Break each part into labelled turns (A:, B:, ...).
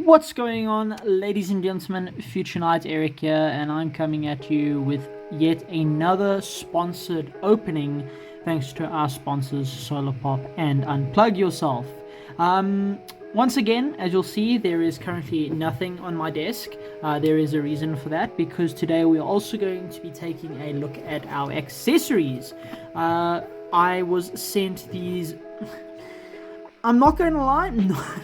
A: What's going on, ladies and gentlemen? Future Knight Eric here, and I'm coming at you with yet another sponsored opening thanks to our sponsors Solarpop and Unplug Yourself. Once again, as you'll see, there is currently nothing on my desk. There is a reason for that, because today we're also going to be taking a look at our accessories. I was sent these, I'm not going to lie,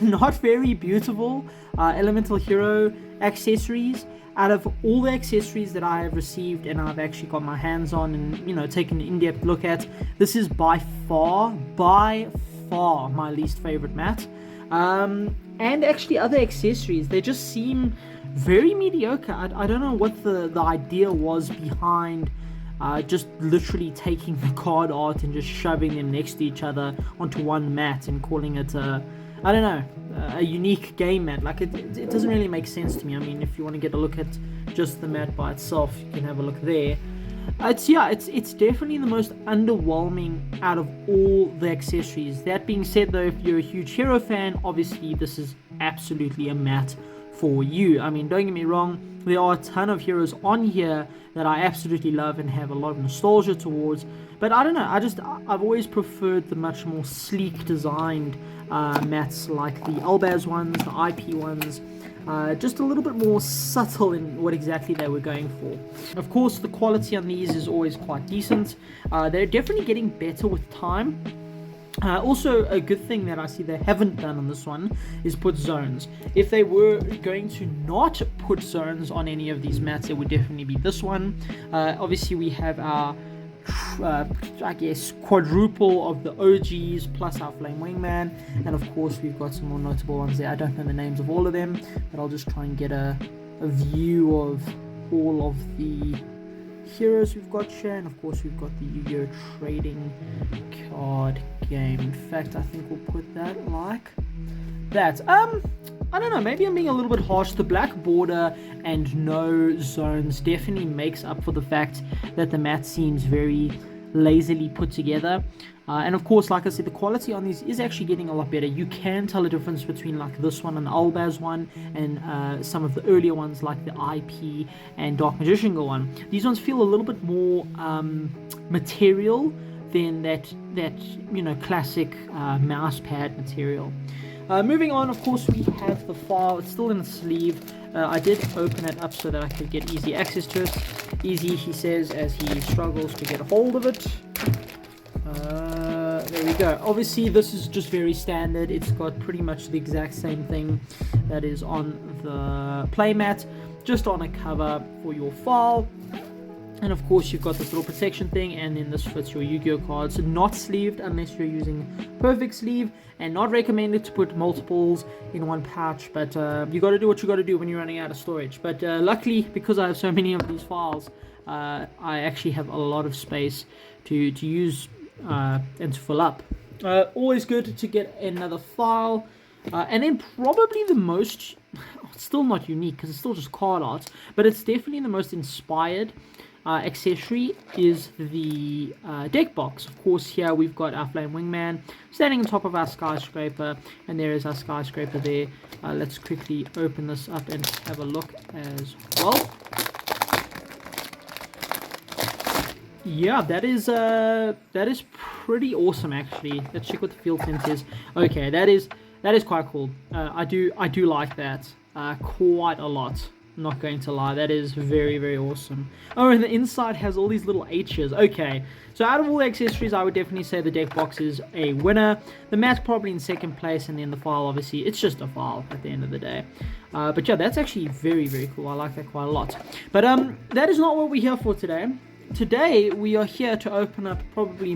A: not very beautiful Elemental Hero accessories. Out of all the accessories that I have received and I've actually got my hands on and, taken an in-depth look at, this is by far my least favorite mat. And actually other accessories, they just seem very mediocre. I don't know what the idea was behind just literally taking the card art and just shoving them next to each other onto one mat and calling it a unique game mat. Like, it doesn't really make sense to me. I mean, if you want to get a look at just the mat by itself, you can have a look there. It's definitely the most underwhelming out of all the accessories. That being said, though, if you're a huge hero fan, obviously this is absolutely a mat for you. I mean, don't get me wrong, there are a ton of heroes on here that I absolutely love and have a lot of nostalgia towards, but I don't know, I've always preferred the much more sleek designed mats, like the Albaz ones, the IP ones, just a little bit more subtle in what exactly they were going for. Of course, the quality on these is always quite decent. They're definitely getting better with time. Also, a good thing that I see they haven't done on this one is put zones. If they were going to not put zones on any of these mats, it would definitely be this one. Obviously, we have our quadruple of the OGs plus our Flame Wingman, and of course we've got some more notable ones there. I don't know the names of all of them, but I'll just try and get a view of all of the heroes we've got here. And of course we've got the Yu-Gi-Oh! Trading card game. In fact, I think we'll put that like that. I don't know, maybe I'm being a little bit harsh. The black border and no zones definitely makes up for the fact that the mat seems very lazily put together. And of course, like I said, the quality on these is actually getting a lot better. You can tell a difference between like this one and the Albaz one and some of the earlier ones like the IP and Dark Magician Girl one. These ones feel a little bit more material than that classic mouse pad material. Moving on, of course, we have the file. It's still in the sleeve. I did open it up so that I could get easy access to it. Easy, he says, as he struggles to get a hold of it. There we go. Obviously, this is just very standard. It's got pretty much the exact same thing that is on the playmat, just on a cover for your file. And of course, you've got this little protection thing, and then this fits your Yu-Gi-Oh cards. Not sleeved unless you're using perfect sleeve, and not recommended to put multiples in one pouch. But you got to do what you got to do when you're running out of storage. But luckily, because I have so many of these files, I actually have a lot of space to use and to fill up. Always good to get another file. And then probably the most, it's still not unique because it's still just card art, but it's definitely the most inspired accessory is the deck box. Of course, here we've got our Flame Wingman standing on top of our skyscraper, and there is our skyscraper there. Let's quickly open this up and have a look as well. Yeah, that is pretty awesome actually. Let's check what the field tint is. Okay, that is quite cool. I do like that quite a lot. Not going to lie, that is very, very awesome. Oh, and the inside has all these little H's. Okay, so out of all the accessories, I would definitely say the deck box is a winner. The mat's probably in second place, and then the file, obviously, it's just a file at the end of the day. But yeah, that's actually very, very cool. I like that quite a lot. But that is not what we're here for today. Today, we are here to open up probably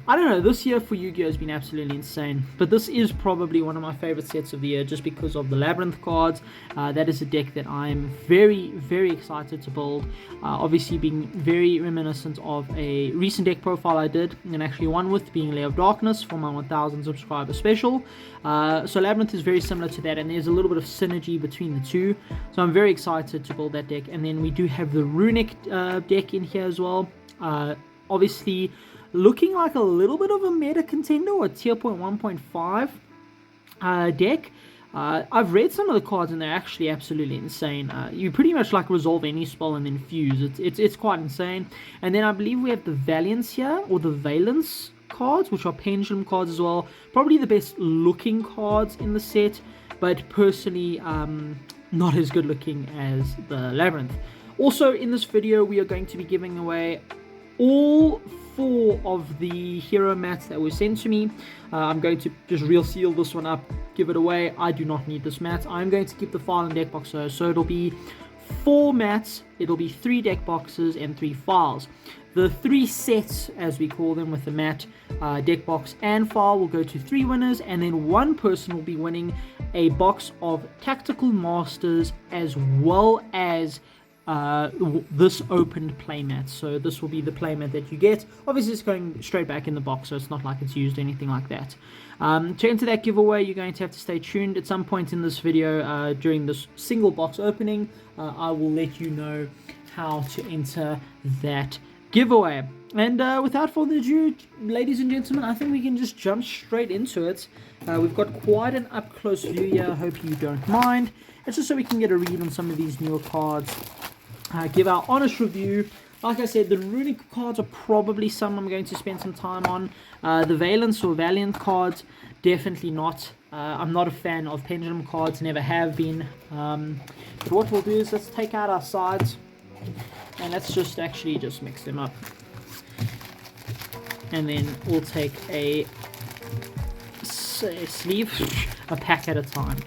A: I don't know, this year for Yu-Gi-Oh! Has been absolutely insane, but this is probably one of my favorite sets of the year just because of the Labyrinth cards. That is a deck that I'm very, very excited to build. Obviously being very reminiscent of a recent deck profile I did, and actually one with being Layer of Darkness for my 1000 subscriber special. So Labyrinth is very similar to that, and there's a little bit of synergy between the two. So I'm very excited to build that deck. And then we do have the Runic deck in here as well. Obviously, looking like a little bit of a meta contender or a tier point 1.5 deck. I've read some of the cards and they're actually absolutely insane. You pretty much like resolve any spell and then fuse. It's quite insane. And then I believe we have the Valiance here, or the Valence cards, which are pendulum cards as well. Probably the best looking cards in the set, but personally not as good looking as the Labyrinth. Also in this video we are going to be giving away all 4 of the hero mats that were sent to me. I'm going to just real seal this one up, give it away. I do not need this mat. I'm going to keep the file and deck box so it'll be 4 mats, it'll be 3 deck boxes and 3 files. The 3 sets, as we call them, with the mat, deck box and file will go to 3 winners, and then 1 person will be winning a box of Tactical Masters as well as this opened playmat. So this will be the playmat that you get. Obviously it's going straight back in the box, so it's not like it's used, anything like that. To enter that giveaway, you're going to have to stay tuned. At some point in this video, during this single box opening, I will let you know how to enter that giveaway. And without further ado, ladies and gentlemen, I think we can just jump straight into it. We've got quite an up close view here. I hope you don't mind. It's just so we can get a read on some of these newer cards, give our honest review. Like I said, the runic cards are probably some I'm going to spend some time on. The Valence or Valiant cards, definitely not. I'm not a fan of pendulum cards, never have been. But what we'll do is let's take out our sides and let's just actually just mix them up. And then we'll take a sleeve, a pack at a time.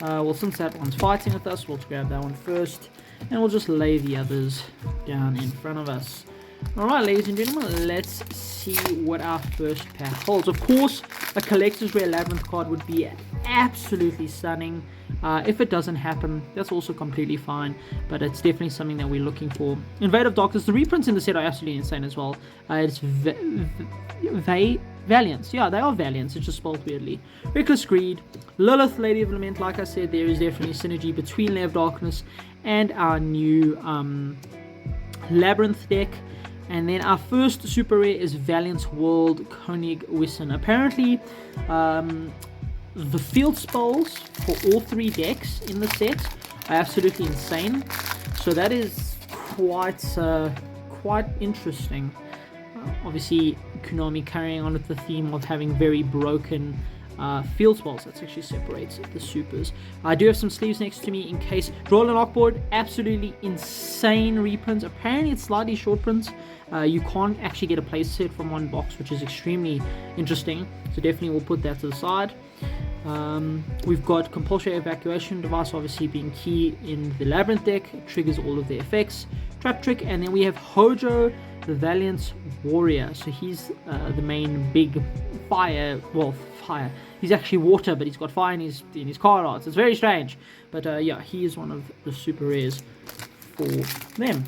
A: Well, since that one's fighting with us, we'll grab that one first. And we'll just lay the others down in front of us. Alright, ladies and gentlemen, let's see what our first pack holds. Of course, a collector's rare Labyrinth card would be absolutely stunning. If it doesn't happen, that's also completely fine, but it's definitely something that we're looking for. Invade of Darkness, the reprints in the set are absolutely insane as well. It's Valiance. Yeah, they are Valiance, it's just spelled weirdly. Reckless Greed, Lilith, Lady of Lament. Like I said, there is definitely synergy between Lair of Darkness and our new Labyrinth deck. And then our first super rare is Valiance World Koenig Wissen. Apparently, the field spells for all 3 decks in the set are absolutely insane. So that is quite interesting. Obviously, Konami carrying on with the theme of having very broken field spells. That actually separates the supers. I do have some sleeves next to me in case. Draw and Lockboard, absolutely insane reprints. Apparently it's slightly short prints. You can't actually get a place set from one box, which is extremely interesting. So definitely we'll put that to the side. We've got Compulsory Evacuation Device, obviously being key in the Labyrinth deck. It triggers all of the effects. Trap Trick, and then we have Hojo, the Valiant Warrior. So he's the main big fire. He's actually water, but he's got fire in his card arts. It's very strange, but yeah, he is one of the super rares for them.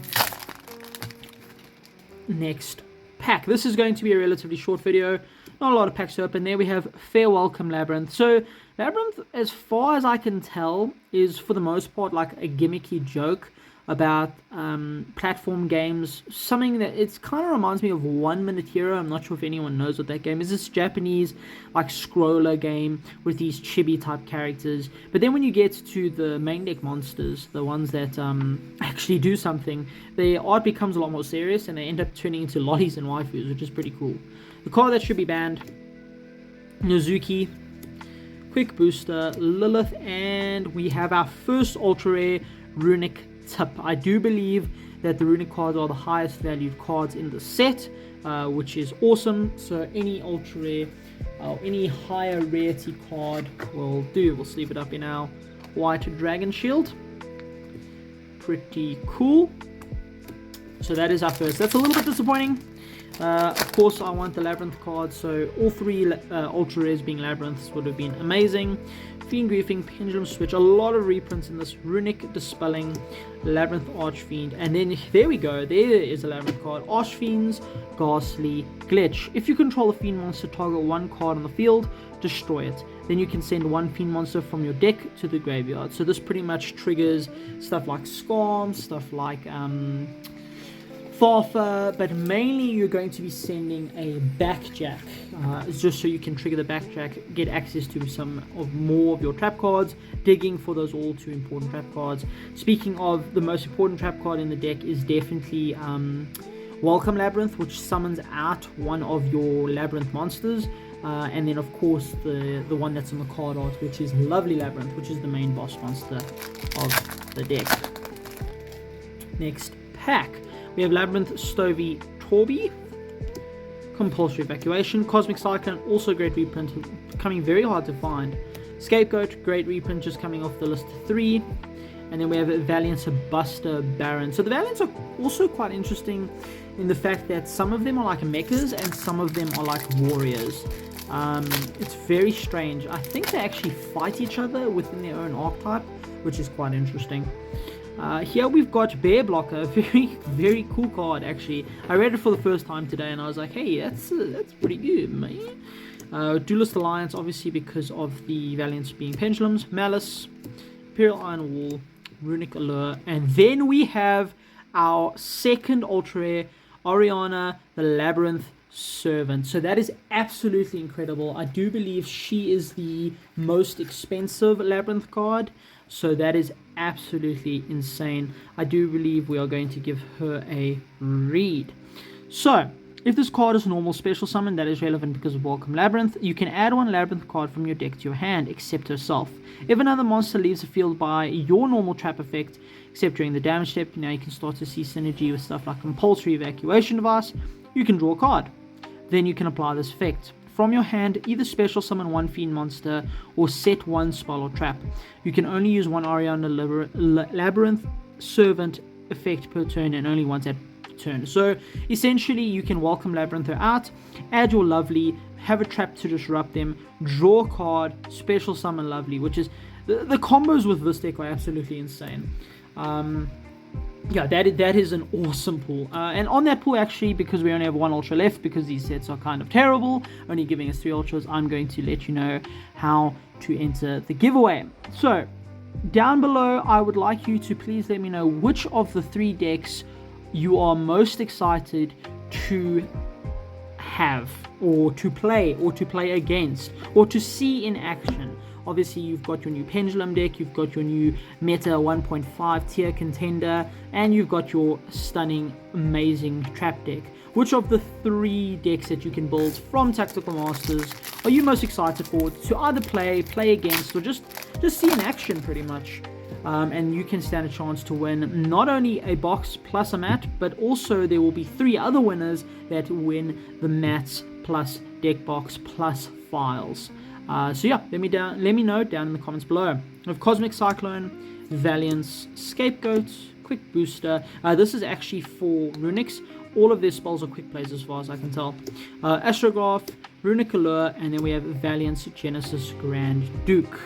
A: Next pack. This is going to be a relatively short video. Not a lot of packs to open. There we have Fair Welcome Labyrinth. So Labyrinth, as far as I can tell, is for the most part like a gimmicky joke about platform games. Something that it kind of reminds me of 1 Minute Hero. I'm not sure if anyone knows what that game is. It's Japanese like scroller game with these chibi type characters. But then when you get to the main deck monsters, the ones that actually do something, their art becomes a lot more serious and they end up turning into lollies and waifus, which is pretty cool. The card that should be banned: Nozuki, Quick Booster, Lilith, and we have our first ultra rare Runic Tip. I do believe that the runic cards are the highest valued cards in the set, which is awesome. So any ultra rare or any higher rarity card will do. We'll sleeve it up in our white dragon shield. Pretty cool. So that is our first. That's a little bit disappointing. Of course, I want the Labyrinth card, so all 3 ultra rares being Labyrinths would have been amazing. Fiend Griefing, Pendulum Switch, a lot of reprints in this. Runic Dispelling, Labyrinth Archfiend, and then there we go, there is a Labyrinth card. Archfiend's Ghastly Glitch. If you control a Fiend monster, target 1 card on the field, destroy it. Then you can send 1 Fiend monster from your deck to the graveyard. So this pretty much triggers stuff like Scam, stuff like Farfa, but mainly you're going to be sending a backjack, just so you can trigger the backjack, get access to some of more of your trap cards, digging for those all too important trap cards. Speaking of, the most important trap card in the deck is definitely Welcome Labyrinth, which summons out one of your Labyrinth monsters, and then of course the one that's on the card art, which is Lovely Labyrinth, which is the main boss monster of the deck. Next pack, we have Labyrinth Stovey Torby, Compulsory Evacuation, Cosmic Cyclone, also great reprint, becoming very hard to find. Scapegoat, great reprint, just coming off the list 3. And then we have Valiance Buster Baron. So the Valiants are also quite interesting in the fact that some of them are like mechas and some of them are like warriors. It's very strange. I think they actually fight each other within their own archetype, which is quite interesting. Here we've got Bear Blocker, very cool card actually. I read it for the first time today and I was like, hey, that's pretty good, man. Duelist Alliance, obviously because of the Valiants being pendulums. Malice, Imperial Iron Wall, Runic Allure, and then we have our second ultra rare, Oriana the Labyrinth Servant. So that is absolutely incredible. I do believe she is the most expensive Labyrinth card, so that is absolutely insane. I do believe we are going to give her a read. So if this card is a normal special summon, that is relevant because of Welcome Labyrinth. You can add one Labyrinth card from your deck to your hand, except herself. If another monster leaves the field by your normal trap effect, except during the damage step, now you can start to see synergy with stuff like Compulsory Evacuation Device. You can draw a card. Then you can apply this effect. From your hand, either special summon one fiend monster or set one spell or trap. You can only use one Oriana Labyrinth Servant effect per turn and only once at turn. So essentially you can Welcome Labyrinth her out, add your Lovely, have a trap to disrupt them, draw a card, special summon Lovely, which is the combos with this deck are absolutely insane. Yeah, that is an awesome pool. And on that pool, actually, because we only have one ultra left, because these sets are kind of terrible, only giving us 3 ultras, I'm going to let you know how to enter the giveaway. So down below, I would like you to please let me know which of the 3 decks you are most excited to have, or to play against, or to see in action. Obviously, you've got your new Pendulum deck, you've got your new Meta 1.5 tier contender, and you've got your stunning, amazing trap deck. Which of the 3 decks that you can build from Tactical Masters are you most excited for to either play against, or just see in action pretty much? And you can stand a chance to win not only a box plus a mat, but also there will be 3 other winners that win the mats plus deck box plus files. So yeah, let me know down in the comments below. We have Cosmic Cyclone, Valiance, Scapegoat, Quick Booster. This is actually for Runics. All of their spells are quick plays as far as I can tell. Astrograph, Runic Allure, and then we have Valiance, Genesis, Grand Duke.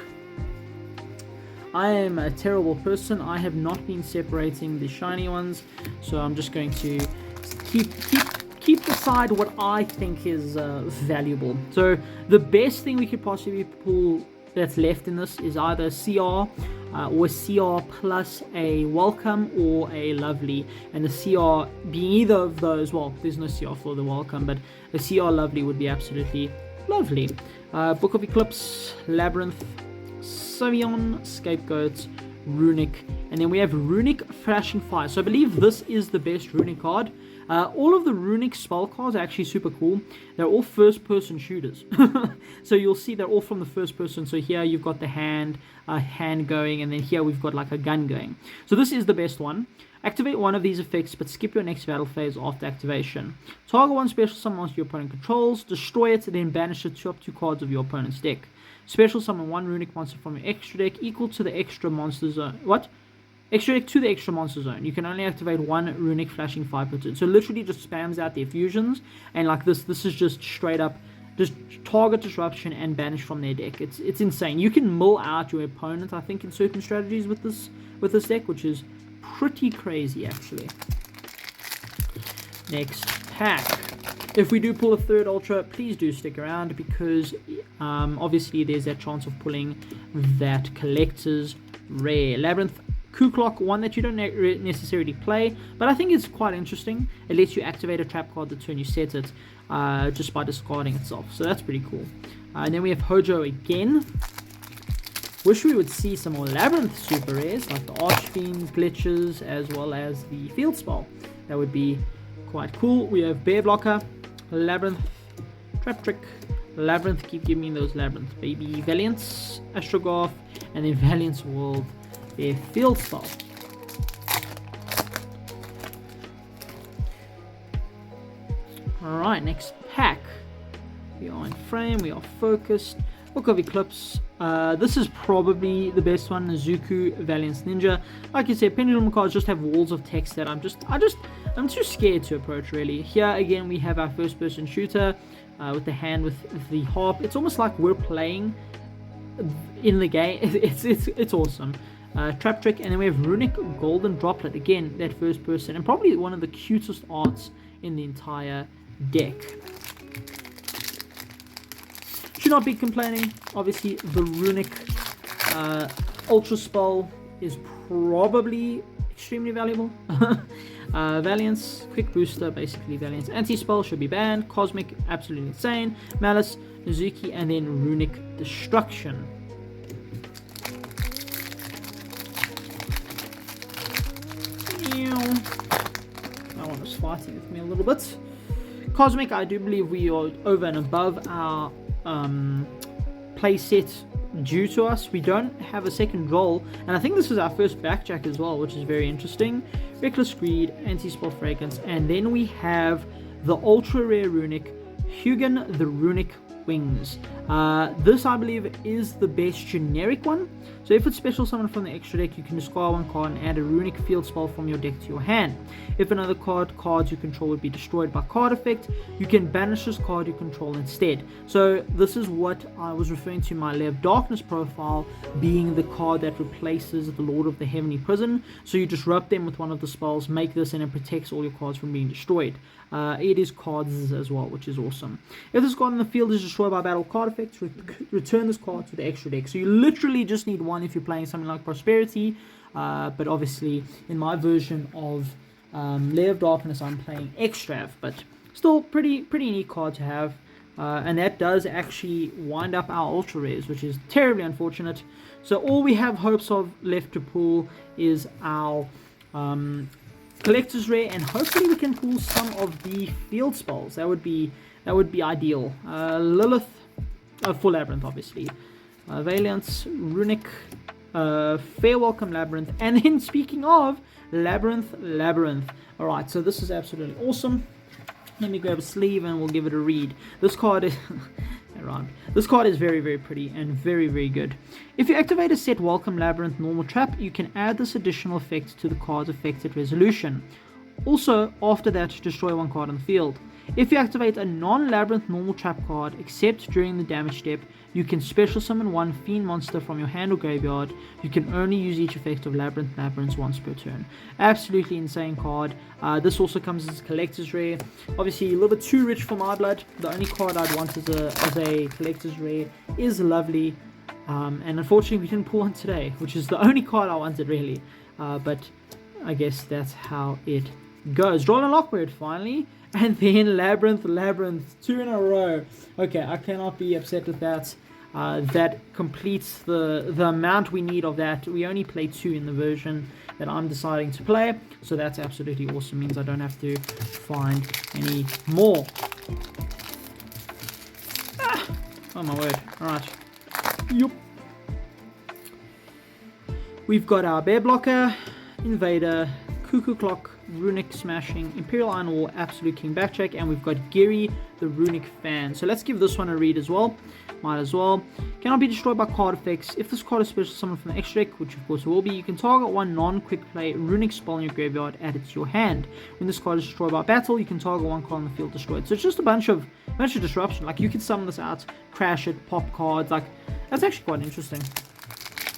A: I am a terrible person. I have not been separating the shiny ones, so I'm just going to keep aside what I think is valuable. So the best thing we could possibly pull that's left in this is either CR or CR plus a Welcome or a Lovely, and the CR being either of those. Well, there's no CR for the Welcome, but a CR Lovely would be absolutely lovely. Book of Eclipse, Labyrinth, Savion, Scapegoat, Runic, and then we have Runic Flashing Fire. So I believe this is the best Runic card. All of the Runic spell cards are actually super cool. They're all first-person shooters. So you'll see they're all from the first person. So here you've got the hand going, and then here we've got like a gun going. So this is the best one. Activate one of these effects, but skip your next battle phase after activation. Target one special summon monster your opponent controls, destroy it, then banish it to up 2 cards of your opponent's deck. Special summon one Runic monster from your extra deck equal to the extra monster zone. What? Extra deck to the extra monster zone. You can only activate one Runic Flashing Fire per turn. So literally just spams out their fusions, and like this is just straight up just target disruption and banish from their deck. It's insane. You can mill out your opponent, I think, in certain strategies with this deck, which is pretty crazy actually. Next pack. If we do pull a 3rd ultra, please do stick around, because obviously there's that chance of pulling that collector's rare. Labyrinth Coup Clock, one that you don't necessarily play, but I think it's quite interesting. It lets you activate a trap card the turn you set it, just by discarding itself. So that's pretty cool. And then we have Hojo again. Wish we would see some more Labyrinth super rares, like the Archfiend glitches, as well as the Field Spell. That would be quite cool. We have Bear Blocker, Labyrinth, Trap Trick, Labyrinth, keep giving me those Labyrinth, baby. Valiance, Astrograph, and then Valiance World, their Field Spell. Alright, next pack. We are in frame, we are focused. Book of Eclipse. This is probably the best one. Zuku, Valiance Ninja. Like you said, Pendulum cards just have walls of text that I'm too scared to approach, really. Here again we have our first person shooter with the hand with the harp. It's almost like we're playing in the game. It's awesome. Trap Trick, and then we have Runic Golden Droplet, again that first person, and probably one of the cutest arts in the entire deck. Should not be complaining. Obviously the Runic Ultra Spell is probably extremely valuable. Valiance, Quick Booster, basically Valiance. Anti-Spell should be banned. Cosmic, absolutely insane. Malice, Mizuki, and then Runic Destruction. That one was fighting with me a little bit. Cosmic, I do believe we are over and above our play set due to us. We don't have a second roll, and I think this is our first backjack as well, which is very interesting. Reckless Greed, Anti-Spell Fragrance, and then we have the ultra rare Runic Hugin, the Runic Wings. This I believe is the best generic one. So if it's special summon from the extra deck, you can discard one card and add a Runic Field Spell from your deck to your hand. If another cards you control would be destroyed by card effect, you can banish this card you control instead. So this is what I was referring to my Lair of Darkness profile being the card that replaces the Lord of the Heavenly Prison. So you disrupt them with one of the spells, make this, and it protects all your cards from being destroyed. It is cards as well, which is awesome. If this card in the field is destroyed by battle card effects, return this card to the extra deck. So you literally just need one if you're playing something like Prosperity, but obviously in my version of Lair of Darkness I'm playing Extrav, but still pretty neat card to have. And that does actually wind up our ultra rares, which is terribly unfortunate. So all we have hopes of left to pull is our collector's rare, and hopefully we can pull some of the field spells. That would be ideal. Lilith, full Labyrinth obviously, Valiance, Runic, Fair Welcome Labyrinth, and then speaking of Labyrinth. Alright, so this is absolutely awesome. Let me grab a sleeve and we'll give it a read. This card is This card is very pretty and very good. If you activate a set Welcome Labyrinth normal trap, you can add this additional effect to the card's affected resolution. Also, after that, destroy one card on the field. If you activate a non-Labyrinth normal trap card, except during the damage step, you can special summon one Fiend monster from your hand or graveyard. You can only use each effect of Labyrinths once per turn. Absolutely insane card. This also comes as a collector's rare. Obviously a little bit too rich for my blood. The only card I'd want as a collector's rare is Lovely. And unfortunately we didn't pull one today, which is the only card I wanted really. But I guess that's how it goes. Draw and Lockbird finally. And then Labyrinth, 2 in a row. Okay, I cannot be upset with that. That completes the amount we need of that. We only play 2 in the version that I'm deciding to play. So that's absolutely awesome. Means I don't have to find any more. Oh my word. Alright. Yup. We've got our Bear Blocker, Invader, Cuckoo Clock, Runic Smashing, Imperial Iron War, Absolute King Backtrack, and we've got Giri, the Runic Fan. So let's give this one a read as well. Might as well. Cannot be destroyed by card effects. If this card is special summoned from the extra deck, which of course it will be, you can target one non-quick play Runic spell in your graveyard, add it to your hand. When this card is destroyed by battle, you can target one card on the field destroyed. So it's just a bunch of disruption. Like you can summon this out, crash it, pop cards. Like that's actually quite interesting.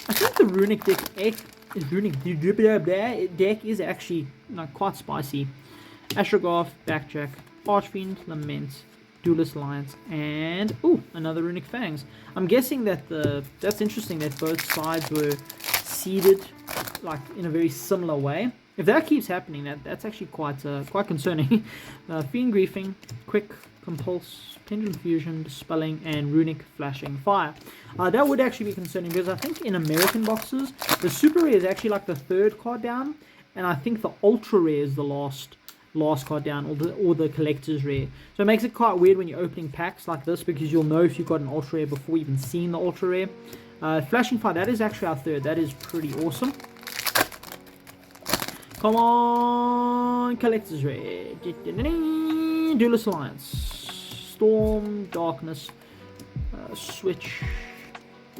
A: I think the Runic deck is actually quite spicy. Astrograph, Backtrack, Archfiend, Lament, Duelist Alliance, and another Runic Fangs. I'm guessing that that's interesting that both sides were seeded like in a very similar way. If that keeps happening, that's actually quite concerning. Fiend Griefing, Quick, Compulse, Pendulum Fusion, Dispelling, and Runic Flashing Fire. That would actually be concerning because I think in American boxes, the Super Rare is actually like the 3rd card down, and I think the Ultra Rare is the last card down, or the Collector's Rare. So it makes it quite weird when you're opening packs like this, because you'll know if you've got an Ultra Rare before even seeing the Ultra Rare. Flashing Fire, that is actually our 3rd. That is pretty awesome. Come on, Collector's Rare. Duelist Alliance, Storm, Darkness, Switch,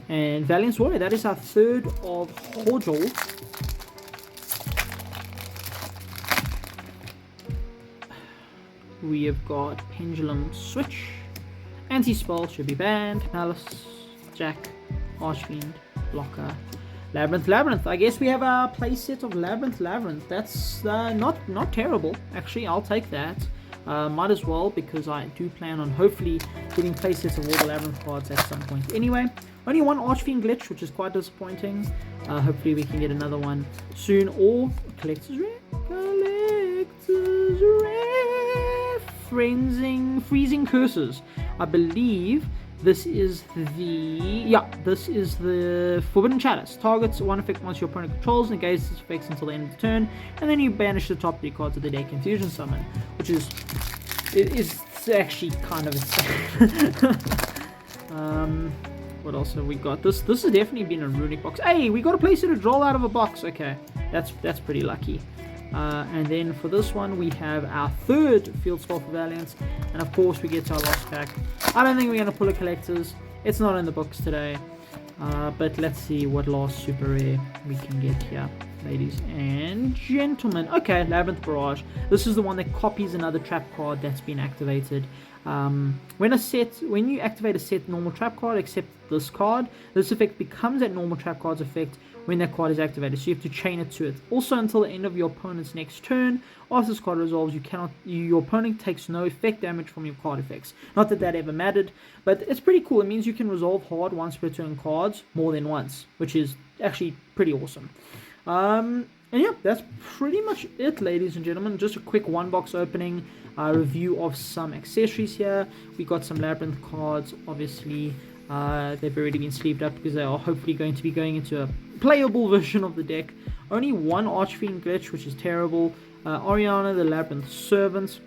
A: and Valiant Warrior. That is our 3rd of Horjol. We have got Pendulum Switch, Anti-Spell should be banned, Malice, Jack, Archfiend, Blocker, Labyrinth. I guess we have a playset of Labyrinth. That's not terrible, actually. I'll take that. Might as well, because I do plan on hopefully getting playsets of all the Labyrinth cards at some point. Anyway, only one Archfiend glitch, which is quite disappointing. Hopefully we can get another one soon, or Collector's Rare. Freezing Curses. I believe this is the Forbidden Chalice. Targets one effect once your opponent controls, negates its effects until the end of the turn, and then you banish the top 3 cards of the deck in Fusion Summon, which is actually kind of insane. What else have we got? This has definitely been a Runic box. Hey, we got a place to draw out of a box. Okay, that's pretty lucky. And then for this one, we have our 3rd Fieldspell for Valiance, and of course we get to our last pack. I don't think we're going to pull a Collector's. It's not in the books today, but let's see what last Super Rare we can get here, ladies and gentlemen. Okay, Labyrinth Barrage. This is the one that copies another trap card that's been activated. When you activate a set normal trap card, except this card, this effect becomes that normal trap card's effect when that card is activated, so you have to chain it to it. Also, until the end of your opponent's next turn, after this card resolves, your opponent takes no effect damage from your card effects. Not that ever mattered, but it's pretty cool. It means you can resolve hard once per turn cards more than once, which is actually pretty awesome. And yeah, that's pretty much it, ladies and gentlemen. Just a quick one-box opening, review of some accessories here. We got some Labyrinth cards, obviously. They've already been sleeved up because they are hopefully going to be going into a playable version of the deck. Only one Archfiend glitch, which is terrible. Oriana, the Labyrinth Servant.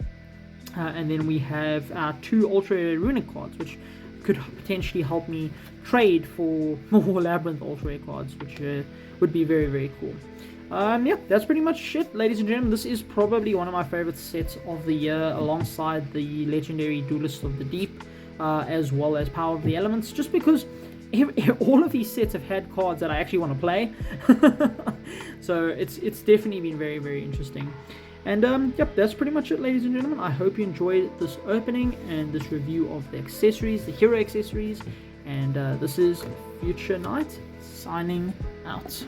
A: And then we have our 2 Ultra Rare Runic cards, which could potentially help me trade for more Labyrinth Ultra Rare cards, which would be very, very cool. Yeah, that's pretty much it, ladies and gentlemen. This is probably one of my favorite sets of the year, alongside the legendary Duelist of the Deep, as well as Power of the Elements, just because all of these sets have had cards that I actually want to play. So it's definitely been very, very interesting. And yep, that's pretty much it, ladies and gentlemen. I hope you enjoyed this opening and this review of the accessories, the hero accessories. And this is Future Knight signing out.